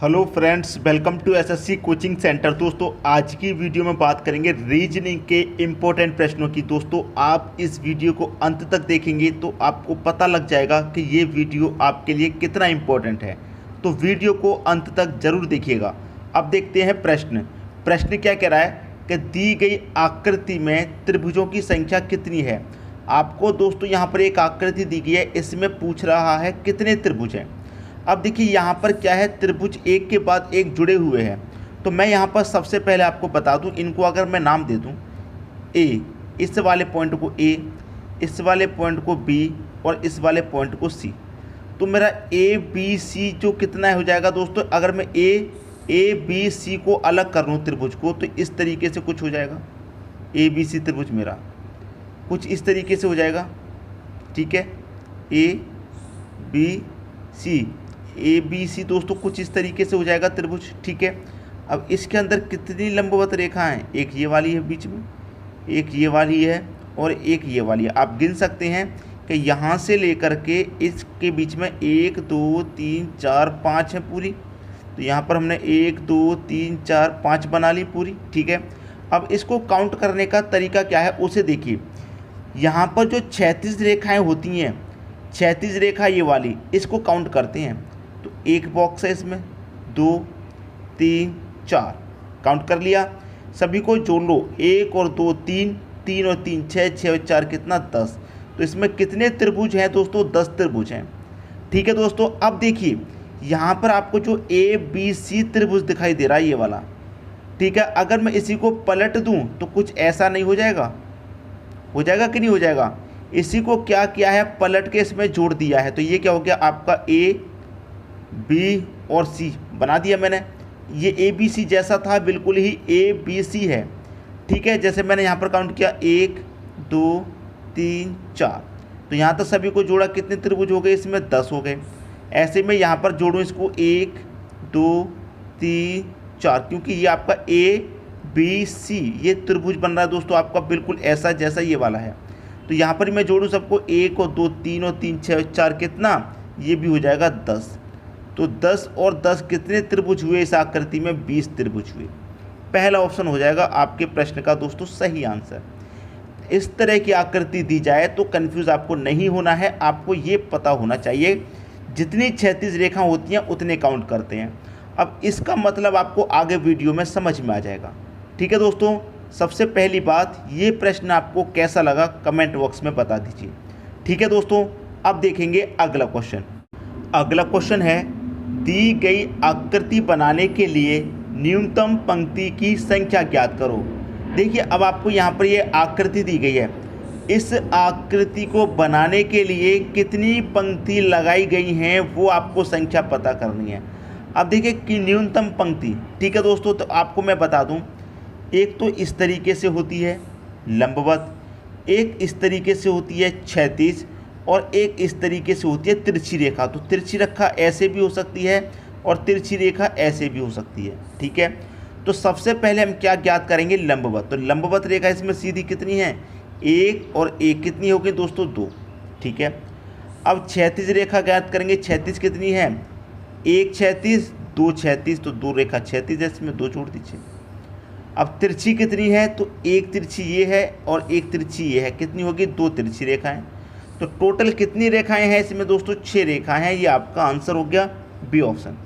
Hello friends, welcome to SSC coaching centre. दोस्तों आज की वीडियो में बात करेंगे रीजनिंग के इम्पोर्टेंट प्रश्नों की। दोस्तों आप इस वीडियो को अंत तक देखेंगे तो आपको पता लग जाएगा कि ये वीडियो आपके लिए कितना इम्पोर्टेंट है। तो वीडियो को अंत तक ज़रूर देखिएगा। अब देखते हैं प्रश्न क्या कह रहा है कि दी गई आकृति में त्रिभुजों की संख्या कितनी है। आपको दोस्तों यहाँ पर एक आकृति दी गई है, इसमें पूछ रहा है कितने त्रिभुज हैं। अब देखिए यहाँ पर क्या है, त्रिभुज एक के बाद एक जुड़े हुए हैं। तो मैं यहाँ पर सबसे पहले आपको बता दूँ, इनको अगर मैं नाम दे दूँ ए, इस वाले पॉइंट को ए, इस वाले पॉइंट को बी और इस वाले पॉइंट को सी, तो मेरा ए बी सी जो कितना हो जाएगा दोस्तों, अगर मैं ए बी सी को अलग कर लूँ त्रिभुज को, तो इस तरीके से कुछ हो जाएगा। ए बी सी त्रिभुज मेरा कुछ इस तरीके से हो जाएगा, ठीक है। ए बी सी दोस्तों कुछ इस तरीके से हो जाएगा त्रिभुज, ठीक है। अब इसके अंदर कितनी लंबवत रेखा हैं, एक ये वाली है बीच में, एक ये वाली है और एक ये वाली है। आप गिन सकते हैं कि यहाँ से लेकर के इसके बीच में 1 2 3 4 5 है पूरी। तो यहाँ पर हमने 1 2 3 4 5 बना ली पूरी, ठीक है। अब इसको काउंट करने का तरीका क्या है उसे देखिए। यहाँ पर जो 36 रेखाएँ होती हैं, 36 रेखा ये वाली, इसको काउंट करते हैं। तो एक बॉक्स है इसमें, 2 3 4 काउंट कर लिया। सभी को जोड़ लो, 1 और 2 3, 3 और 3 6, 6 और 4 कितना 10। तो इसमें कितने त्रिभुज हैं दोस्तों, 10 त्रिभुज हैं, ठीक है दोस्तों। अब देखिए यहाँ पर आपको जो ए बी सी त्रिभुज दिखाई दे रहा है ये वाला, ठीक है। अगर मैं इसी को पलट दूँ तो कुछ ऐसा नहीं हो जाएगा, हो जाएगा कि नहीं हो जाएगा। इसी को क्या किया है, पलट के इसमें जोड़ दिया है। तो ये क्या हो गया आपका ए बी और सी बना दिया मैंने। ये ए बी सी जैसा था बिल्कुल ही ए बी सी है, ठीक है। जैसे मैंने यहाँ पर काउंट किया 1 2 3 4, तो यहाँ तक सभी को जोड़ा, कितने त्रिभुज हो गए इसमें, 10 हो गए। ऐसे में यहाँ पर जोड़ूँ इसको 1 2 3 4, क्योंकि ये आपका ए बी सी ये त्रिभुज बन रहा है दोस्तों आपका बिल्कुल ऐसा जैसा ये वाला है। तो यहाँ पर मैं जोड़ूँ सबको, 1 और 2 3 और 3 6 और 4 कितना, ये भी हो जाएगा 10। तो 10 और 10 कितने त्रिभुज हुए इस आकृति में, 20 त्रिभुज हुए। पहला ऑप्शन हो जाएगा आपके प्रश्न का दोस्तों सही आंसर। इस तरह की आकृति दी जाए तो कंफ्यूज आपको नहीं होना है, आपको ये पता होना चाहिए जितनी 36 रेखा होती हैं उतने काउंट करते हैं। अब इसका मतलब आपको आगे वीडियो में समझ में आ जाएगा, ठीक है दोस्तों। सबसे पहली बात, ये प्रश्न आपको कैसा लगा कमेंट बॉक्स में बता दीजिए, ठीक है दोस्तों। अब देखेंगे अगला क्वेश्चन। अगला क्वेश्चन है, दी गई आकृति बनाने के लिए न्यूनतम पंक्ति की संख्या ज्ञात करो। देखिए अब आपको यहाँ पर ये आकृति दी गई है, इस आकृति को बनाने के लिए कितनी पंक्ति लगाई गई हैं वो आपको संख्या पता करनी है। अब देखिए कि न्यूनतम पंक्ति, ठीक है दोस्तों। तो आपको मैं बता दूँ, एक तो इस तरीके से होती है लंबवत, एक इस तरीके से होती है क्षैतिज, और एक इस तरीके से होती है तिरछी रेखा। तो तिरछी रेखा ऐसे भी हो सकती है और तिरछी रेखा ऐसे भी हो सकती है, ठीक है। तो सबसे पहले हम क्या ज्ञात करेंगे, लंबवत। तो लंबवत रेखा इसमें सीधी कितनी है, 1 और 1 कितनी होगी दोस्तों, 2, ठीक है। अब क्षैतिज रेखा ज्ञात करेंगे, क्षैतिज कितनी है, 1 क्षैतिज 2 क्षैतिज, तो 2 रेखा क्षैतिज है, इसमें 2 जोड़ दीजिए। अब तिरछी कितनी है, तो एक तिरछी ये है और एक तिरछी ये है, कितनी होगी, 2 तिरछी रेखाएं। तो टोटल कितनी रेखाएं हैं इसमें दोस्तों, 6 रेखाएं हैं। ये आपका आंसर हो गया बी ऑप्शन।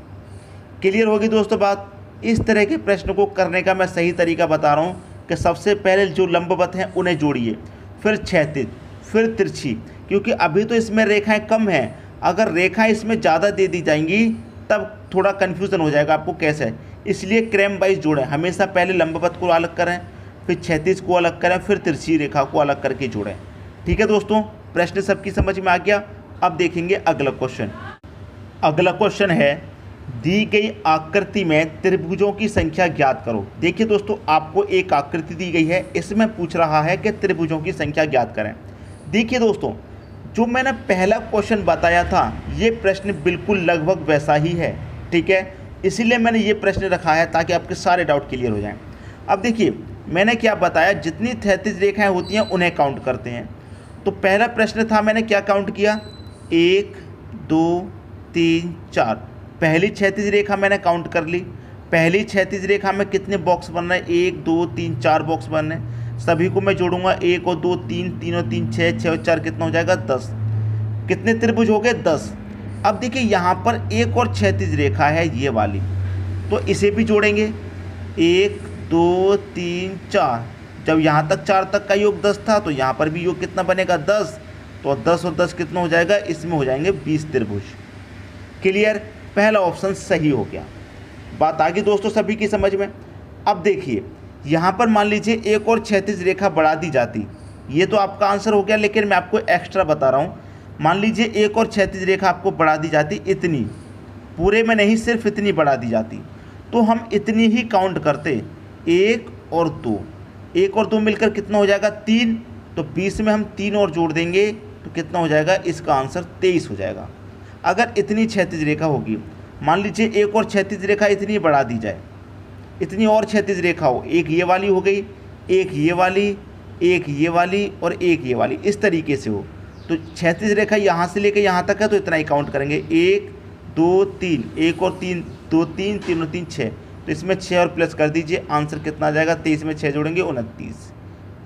क्लियर होगी दोस्तों बात। इस तरह के प्रश्न को करने का मैं सही तरीका बता रहा हूँ कि सबसे पहले जो लंबवत हैं उन्हें जोड़िए, फिर क्षैतिज, फिर तिरछी, क्योंकि अभी तो इसमें रेखाएँ कम हैं। अगर रेखाएँ इसमें ज़्यादा दे दी जाएंगी तब थोड़ा कन्फ्यूज़न हो जाएगा आपको कैसे, इसलिए क्रम वाइज जोड़ें। हमेशा पहले लंबवत को अलग करें, फिर क्षैतिज को अलग करें, फिर तिरछी रेखा को अलग करके जोड़ें, ठीक है दोस्तों। प्रश्न सबकी समझ में आ गया। अब देखेंगे अगला क्वेश्चन। अगला क्वेश्चन है, दी गई आकृति में त्रिभुजों की संख्या ज्ञात करो। देखिए दोस्तों आपको एक आकृति दी गई है, इसमें पूछ रहा है कि त्रिभुजों की संख्या ज्ञात करें। देखिए दोस्तों जो मैंने पहला क्वेश्चन बताया था ये प्रश्न बिल्कुल लगभग वैसा ही है, ठीक है। इसीलिए मैंने ये प्रश्न रखा है ताकि आपके सारे डाउट क्लियर हो जाएं। अब देखिए मैंने क्या बताया, जितनी 36 रेखाएं होती हैं उन्हें काउंट करते हैं। तो पहला प्रश्न था, मैंने क्या काउंट किया, 1 2 3 4, पहली क्षैतिज रेखा मैंने काउंट कर ली। पहली क्षैतिज रेखा में कितने बॉक्स बन रहे हैं, 1 2 3 4 बॉक्स बन रहे हैं। सभी को मैं जोड़ूंगा, 1 और 2 3, 3 और 3 6, 6 और 4 कितना हो जाएगा 10। कितने त्रिभुज हो गए 10। अब देखिए यहाँ पर एक और क्षैतिज रेखा है ये वाली, तो इसे भी जोड़ेंगे, 1 2 3 4। जब यहाँ तक 4 तक का योग 10 था तो यहाँ पर भी योग कितना बनेगा 10। तो 10 और 10 कितना हो जाएगा, इसमें हो जाएंगे 20 त्रिभुज। क्लियर, पहला ऑप्शन सही हो गया। बात आ गई दोस्तों सभी की समझ में। अब देखिए यहाँ पर मान लीजिए एक और क्षैतिज रेखा बढ़ा दी जाती, ये तो आपका आंसर हो गया, लेकिन मैं आपको एक्स्ट्रा बता रहा हूँ। मान लीजिए एक और क्षैतिज रेखा आपको बढ़ा दी जाती, इतनी, पूरे में नहीं सिर्फ इतनी बढ़ा दी जाती, तो हम इतनी ही काउंट करते, 1 और 2, 1 और 2 मिलकर कितना हो जाएगा 3। तो 20 में हम 3 और जोड़ देंगे तो कितना हो जाएगा, इसका आंसर 23 हो जाएगा। अगर इतनी क्षैतिज रेखा होगी, मान लीजिए एक और क्षैतिज रेखा इतनी बढ़ा दी जाए, इतनी और क्षैतिज रेखा हो, एक ये वाली हो गई, एक ये वाली, एक ये वाली और एक ये वाली, इस तरीके से हो, तो क्षैतिज रेखा यहाँ से लेकर यहाँ तक है तो इतना ही काउंट करेंगे, 1 2 3, 1 और 3 2 3, 3 और 3 6, तो इसमें 6 और प्लस कर दीजिए, आंसर कितना आ जाएगा, 23 में 6 जोड़ेंगे 29।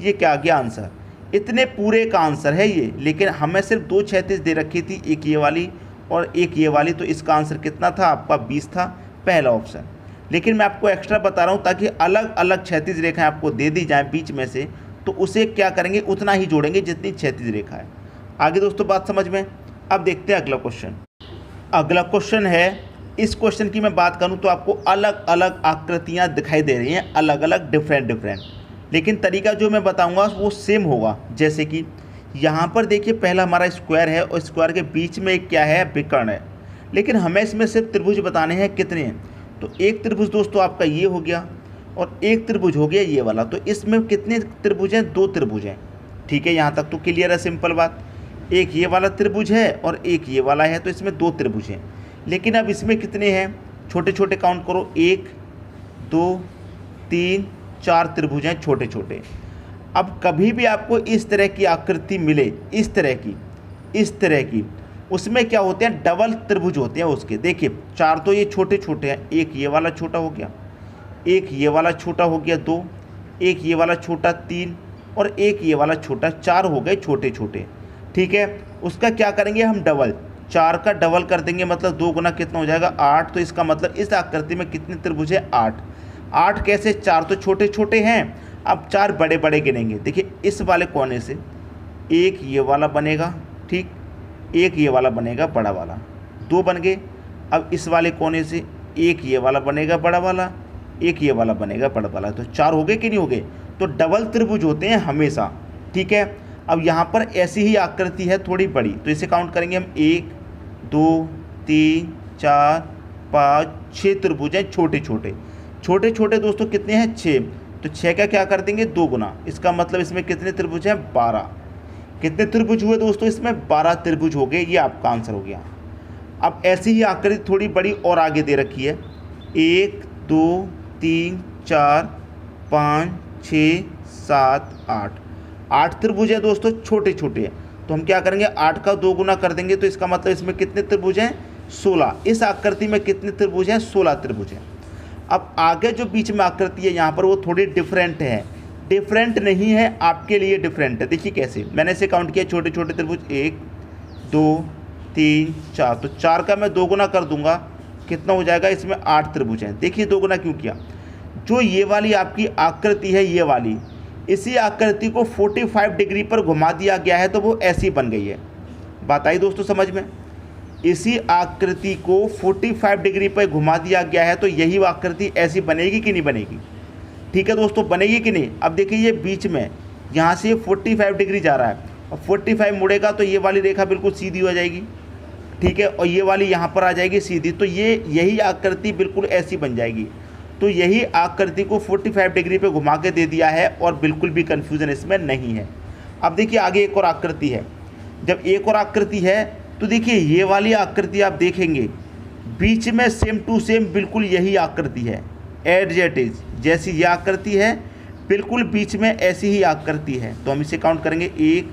ये क्या आ गया आंसर, इतने पूरे का आंसर है ये। लेकिन हमें सिर्फ 2 क्षैतिज दे रखी थी, एक ये वाली और एक ये वाली, तो इसका आंसर कितना था आपका 20 था, पहला ऑप्शन। लेकिन मैं आपको एक्स्ट्रा बता रहा हूँ ताकि अलग अलग क्षैतिज रेखाएं आपको दे दी जाएं बीच में से, तो उसे क्या करेंगे, उतना ही जोड़ेंगे जितनी क्षैतिज रेखा है। आगे दोस्तों बात समझ में। अब देखते हैं अगला क्वेश्चन। अगला क्वेश्चन है, इस क्वेश्चन की मैं बात करूं तो आपको अलग अलग आकृतियां दिखाई दे रही हैं, अलग अलग डिफरेंट, लेकिन तरीका जो मैं बताऊंगा वो सेम होगा। जैसे कि यहाँ पर देखिए पहला हमारा स्क्वायर है और स्क्वायर के बीच में एक क्या है, विकर्ण है, लेकिन हमें इसमें सिर्फ त्रिभुज बताने हैं कितने हैं। तो एक त्रिभुज दोस्तों आपका ये हो गया और एक त्रिभुज हो गया ये वाला, तो इसमें कितने त्रिभुज हैं, 2 त्रिभुज हैं। ठीक है, यहाँ तक तो क्लियर है, सिंपल बात। एक ये वाला त्रिभुज है और एक ये वाला है, तो इसमें 2 त्रिभुज हैं। लेकिन अब इसमें कितने हैं, छोटे छोटे काउंट करो, 1 2 3 4 त्रिभुज हैं छोटे छोटे। अब कभी भी आपको इस तरह की आकृति मिले, इस तरह की, उसमें क्या होते हैं, डबल त्रिभुज होते हैं उसके। देखिए 4 तो ये छोटे छोटे हैं, एक ये वाला छोटा हो गया, एक ये वाला छोटा हो गया 2, एक ये वाला छोटा 3 और एक ये वाला छोटा, 4 हो गए छोटे छोटे। ठीक है, उसका क्या करेंगे हम, डबल, 4 का डबल कर देंगे, मतलब 2 गुना कितना हो जाएगा 8। तो इसका मतलब इस आकृति में कितने त्रिभुज है, 8। 8 कैसे, 4 तो छोटे छोटे हैं, अब 4 बड़े बड़े गिनेंगे। देखिए इस वाले कोने से एक ये वाला बनेगा, ठीक, एक ये वाला बनेगा बड़ा वाला, 2 बन गए। अब इस वाले कोने से एक ये वाला बनेगा बड़ा वाला, एक ये वाला बनेगा बड़ा वाला, तो 4 हो गए कि नहीं हो गए। तो डबल त्रिभुज होते हैं हमेशा। ठीक है, अब यहाँ पर ऐसी ही आकृति है थोड़ी बड़ी, तो इसे काउंट करेंगे हम, 1 2 3 4 5 6 त्रिभुज हैं छोटे छोटे दोस्तों, कितने हैं 6। तो 6 का क्या कर देंगे 2 गुना, इसका मतलब इसमें कितने त्रिभुज हैं 12। कितने त्रिभुज हुए दोस्तों इसमें, 12 त्रिभुज हो गए, ये आपका आंसर हो गया। अब ऐसी ही आकृति थोड़ी बड़ी और आगे दे रखी है, 1 2 3 4 5 6 7 8, 8 त्रिभुज है दोस्तों छोटे छोटे हैं। तो हम क्या करेंगे, 8 का 2 गुना कर देंगे, तो इसका मतलब इसमें कितने त्रिभुज हैं 16। इस आकृति में कितने त्रिभुज हैं, 16 त्रिभुज हैं। अब आगे जो बीच में आकृति है यहाँ पर वो थोड़ी डिफरेंट है, डिफरेंट नहीं है आपके लिए, डिफरेंट है। देखिए कैसे, मैंने इसे काउंट किया, छोटे छोटे त्रिभुज 1 2 3 4, तो 4 का मैं 2 गुना कर दूंगा, कितना हो जाएगा, इसमें 8 त्रिभुज हैं। देखिए 2 गुना क्यों किया, जो ये वाली आपकी आकृति है, ये वाली, इसी आकृति को 45 डिग्री पर घुमा दिया गया है, तो वो ऐसी बन गई है। बात आई दोस्तों समझ में, इसी आकृति को 45 डिग्री पर घुमा दिया गया है, तो यही आकृति ऐसी बनेगी कि नहीं बनेगी। ठीक है दोस्तों, बनेगी कि नहीं। अब देखिए ये बीच में, यहाँ से 45 डिग्री जा रहा है और 45 मुड़ेगा तो ये वाली रेखा बिल्कुल सीधी हो जाएगी। ठीक है, और ये वाली यहाँ पर आ जाएगी सीधी, तो यही आकृति बिल्कुल ऐसी बन जाएगी। तो यही आकृति को 45 डिग्री पे घुमा के दे दिया है और बिल्कुल भी कन्फ्यूज़न इसमें नहीं है। अब देखिए आगे एक और आकृति है, जब एक और आकृति है तो देखिए ये वाली आकृति आप देखेंगे बीच में सेम टू सेम बिल्कुल यही आकृति है, एज जैसी ये आकृति है बिल्कुल बीच में ऐसी ही आकृति है। तो हम इसे काउंट करेंगे 1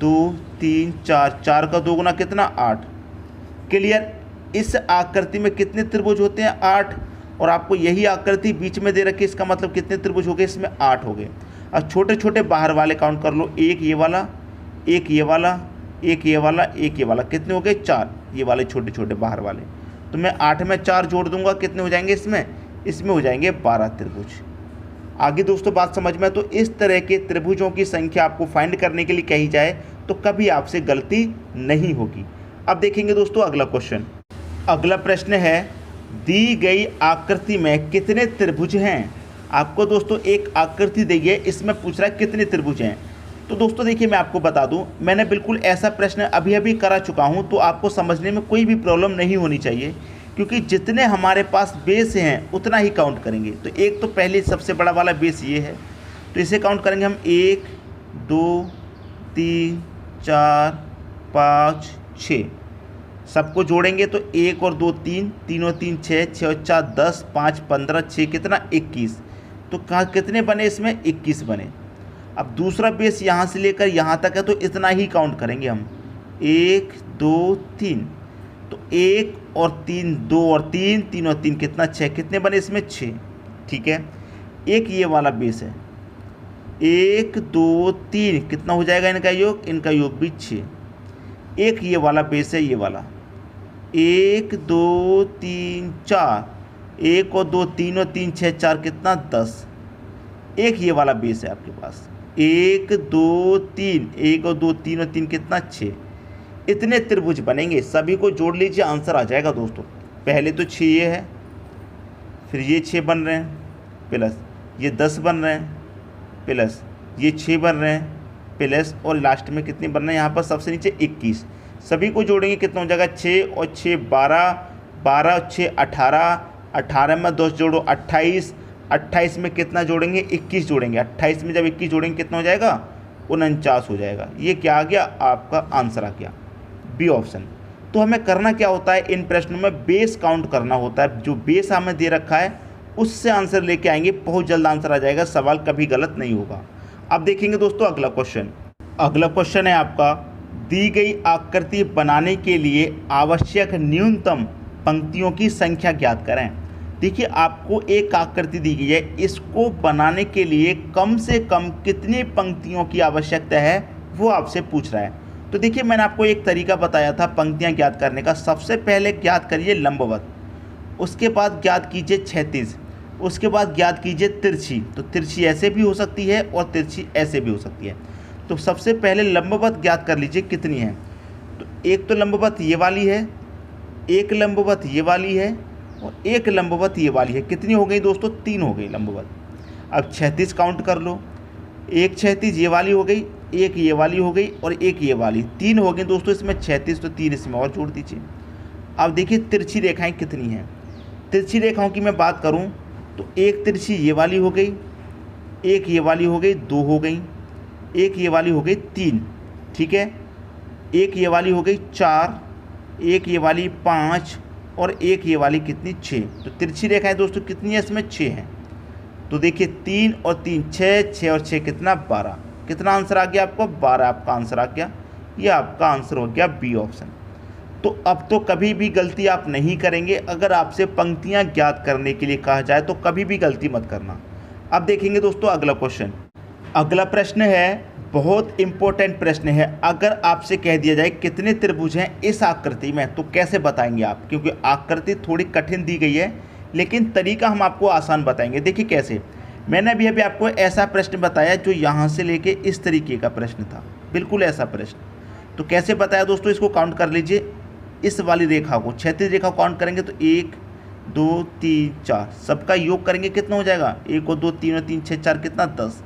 2 3 4, 4 का 2 गुना कितना 8। क्लियर, इस आकृति में कितने त्रिभुज होते हैं? 8। और आपको यही आकृति बीच में दे रखी है, इसका मतलब कितने त्रिभुज हो गए? इसमें 8 हो गए। अब छोटे छोटे बाहर वाले काउंट कर लो, एक ये वाला, एक ये वाला, एक ये वाला, एक ये वाला, कितने हो गए? 4। ये वाले छोटे छोटे बाहर वाले, तो मैं 8 में 4 जोड़ दूंगा, कितने हो जाएंगे इसमें हो जाएंगे 12 त्रिभुज। आगे दोस्तों बात समझ में? तो इस तरह के त्रिभुजों की संख्या आपको फाइंड करने के लिए कही जाए तो कभी आपसे गलती नहीं होगी। अब देखेंगे दोस्तों अगला क्वेश्चन। अगला प्रश्न है, दी गई आकृति में कितने त्रिभुज हैं? आपको दोस्तों एक आकृति दी है, इसमें पूछ रहा है कितने त्रिभुज हैं। तो दोस्तों देखिए, मैं आपको बता दूं, मैंने बिल्कुल ऐसा प्रश्न अभी अभी करा चुका हूं, तो आपको समझने में कोई भी प्रॉब्लम नहीं होनी चाहिए, क्योंकि जितने हमारे पास बेस हैं उतना ही काउंट करेंगे। तो एक तो पहले सबसे बड़ा वाला बेस ये है, तो इसे काउंट करेंगे हम 1 2 3 4 5 6, सबको जोड़ेंगे तो 1 और 2 3, 3 और 3 6, 6 और 4 10, 5 15, 6 कितना 21। तो कहाँ कितने बने? इसमें 21 बने। अब दूसरा बेस यहाँ से लेकर यहाँ तक है, तो इतना ही काउंट करेंगे हम, 1 2 3, तो 1 और 3 2 और 3, 3 और 3 कितना 6, कितने बने इसमें? 6। ठीक है, एक ये वाला बेस है, 1 2 3, कितना हो जाएगा इनका योग? इनका योग भी 6। एक ये वाला बेस है, ये वाला 1 2 3 4, 1 और 2 3 और 3 6 4 कितना 10। एक ये वाला बेस है आपके पास, 1 2 3, 1 और 2 3 और 3 कितना 6। इतने त्रिभुज बनेंगे, सभी को जोड़ लीजिए, आंसर आ जाएगा दोस्तों। पहले तो 6 ये है, फिर ये 6 बन रहे हैं, प्लस ये 10 बन रहे हैं, प्लस ये 6 बन रहे हैं, प्लस और लास्ट में कितने बन रहे हैं यहाँ पर? सबसे नीचे 21। सभी को जोड़ेंगे कितना हो जाएगा? 6 और 6 12, 12 और 6 18, 18 में 2 जोड़ो 28, 28 में कितना जोड़ेंगे? 21 जोड़ेंगे। 28 में जब 21 जोड़ेंगे कितना हो जाएगा? 49 हो जाएगा। ये क्या आ गया? आपका आंसर आ गया बी ऑप्शन। तो हमें करना क्या होता है इन प्रश्नों में? बेस काउंट करना होता है। जो बेस हमें दे रखा है उससे आंसर लेके आएंगे, बहुत जल्द आंसर आ जाएगा, सवाल कभी गलत नहीं होगा। अब देखेंगे दोस्तों अगला क्वेश्चन। अगला क्वेश्चन है आपका, दी गई आकृति बनाने के लिए आवश्यक न्यूनतम पंक्तियों की संख्या ज्ञात करें। देखिए, आपको एक आकृति दी गई है, इसको बनाने के लिए कम से कम कितनी पंक्तियों की आवश्यकता है वो आपसे पूछ रहा है। तो देखिए, मैंने आपको एक तरीका बताया था पंक्तियां ज्ञात करने का। सबसे पहले ज्ञात करिए लंबवत, उसके बाद ज्ञात कीजिए क्षैतिज, उसके बाद ज्ञात कीजिए तिरछी। तो तिरछी ऐसे भी हो सकती है और तिरछी ऐसे भी हो सकती है। तो सबसे पहले लंबवत ज्ञात कर लीजिए कितनी है। तो एक तो लंबवत ये वाली है, एक लंबवत ये वाली है और एक लंबवत ये वाली है। कितनी हो गई दोस्तों? 3 हो गई लंबवत। अब क्षैतिज काउंट कर लो, एक क्षैतिज ये वाली हो गई, एक ये वाली हो गई और एक ये वाली, 3 हो गई दोस्तों इसमें क्षैतिज, तो 3 इसमें और जोड़ दीजिए। अब देखिए तिरछी रेखाएं कितनी हैं। तिरछी रेखाओं की मैं बात करूं तो एक तिरछी ये वाली हो गई, एक ये वाली हो गई, 2 हो गई, एक ये वाली हो गई 3, ठीक है, एक ये वाली हो गई 4, एक ये वाली 5 और एक ये वाली कितनी 6। तो तिरछी रेखाएं दोस्तों कितनी है इसमें? 6 हैं। तो देखिए 3 और 3 6, 6 और 6 कितना 12। कितना आंसर आ गया आपको? 12 आपका आंसर आ गया। ये आपका आंसर हो गया बी ऑप्शन। तो अब तो कभी भी गलती आप नहीं करेंगे। अगर आपसे पंक्तियां ज्ञात करने के लिए कहा जाए तो कभी भी गलती मत करना। अब देखेंगे दोस्तों अगला क्वेश्चन। अगला प्रश्न है, बहुत इंपॉर्टेंट प्रश्न है। अगर आपसे कह दिया जाए कितने त्रिभुज हैं इस आकृति में, तो कैसे बताएंगे आप? क्योंकि आकृति थोड़ी कठिन दी गई है, लेकिन तरीका हम आपको आसान बताएंगे। देखिए कैसे, मैंने अभी आपको ऐसा प्रश्न बताया जो यहाँ से लेके इस तरीके का प्रश्न था, बिल्कुल ऐसा प्रश्न। तो कैसे बताया दोस्तों? इसको काउंट कर लीजिए, इस वाली रेखा को, क्षैतिज रेखा को काउंट करेंगे तो 1 2 3 4, सबका योग करेंगे कितना हो जाएगा? 1 और 2 3 और 3 6 4 कितना 10।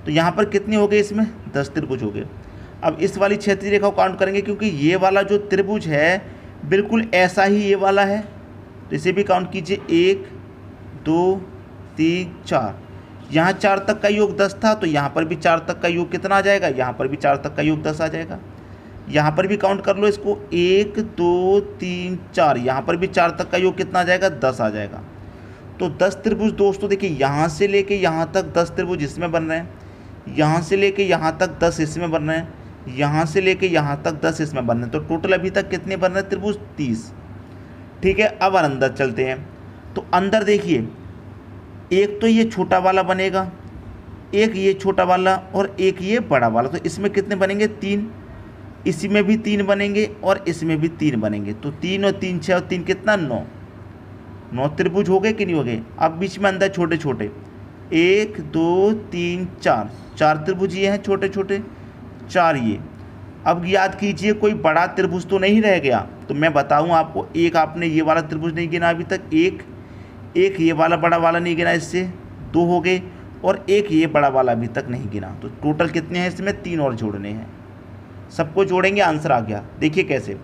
तो यहाँ पर कितने हो गए? इसमें 10 त्रिभुज हो गए। अब इस वाली क्षैतिज रेखा को काउंट करेंगे, क्योंकि ये वाला जो त्रिभुज है बिल्कुल ऐसा ही ये वाला है, तो इसे भी काउंट कीजिए, 1 2 3 4। यहाँ 4 तक का योग 10 था, तो यहाँ पर भी 4 तक का योग कितना आ जाएगा? यहाँ पर भी 4 तक का योग 10 आ जाएगा। यहाँ पर भी काउंट कर लो इसको, 1 2 3 4, यहाँ पर भी 4 तक का योग कितना आ जाएगा? 10 आ जाएगा। तो 10 त्रिभुज दोस्तों देखिए, यहाँ से लेके यहाँ तक 10 त्रिभुज इसमें बन रहे हैं, यहाँ से लेके यहाँ तक 10 इसमें बन रहे हैं, यहाँ से लेके यहाँ तक 10 इसमें बन रहे हैं। तो टोटल अभी तक कितने बन रहे हैं त्रिभुज? 30। ठीक है, अब अंदर चलते हैं। तो अंदर देखिए, एक तो ये छोटा वाला बनेगा, एक ये छोटा वाला और एक ये बड़ा वाला। तो इसमें कितने बनेंगे? 3। इसी में भी 3 बनेंगे और इसमें भी 3 बनेंगे। तो 3 और 3 6 और 3 कितना? 9। 9 त्रिभुज हो गए कि नहीं हो गए? अब बीच में अंदर छोटे छोटे 1 2 3 4, 4 त्रिभुज ये हैं छोटे छोटे, 4 ये। अब याद कीजिए कोई बड़ा त्रिभुज तो नहीं रह गया। तो मैं बताऊं आपको, एक आपने ये वाला त्रिभुज नहीं गिना अभी तक, एक ये वाला बड़ा वाला नहीं गिना, इससे 2 हो गए, और एक ये बड़ा वाला अभी तक नहीं गिना। तो टोटल कितने हैं? इसमें 3 और जोड़ने हैं। सबको जोड़ेंगे, आंसर आ गया। देखिए कैसे,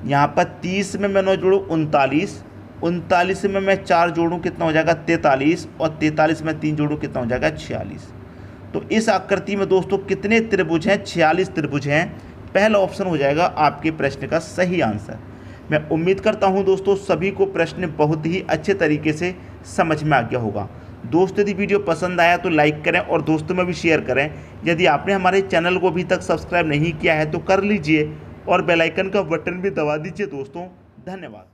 यहाँ पर 30 में मैं 9 जोड़ूँ 39, 39 में मैं 4 जोड़ूँ कितना हो जाएगा? 43, और 43 में 3 जोड़ूँ कितना हो जाएगा? 46। तो इस आकृति में दोस्तों कितने त्रिभुज हैं? 46 त्रिभुज हैं। पहला ऑप्शन हो जाएगा आपके प्रश्न का सही आंसर। मैं उम्मीद करता हूं दोस्तों सभी को प्रश्न बहुत ही अच्छे तरीके से समझ में आ गया होगा। दोस्तों यदि वीडियो पसंद आया तो लाइक करें और दोस्तों में भी शेयर करें। यदि आपने हमारे चैनल को अभी तक सब्सक्राइब नहीं किया है तो कर लीजिए और बेल आइकन का बटन भी दबा दीजिए दोस्तों। धन्यवाद।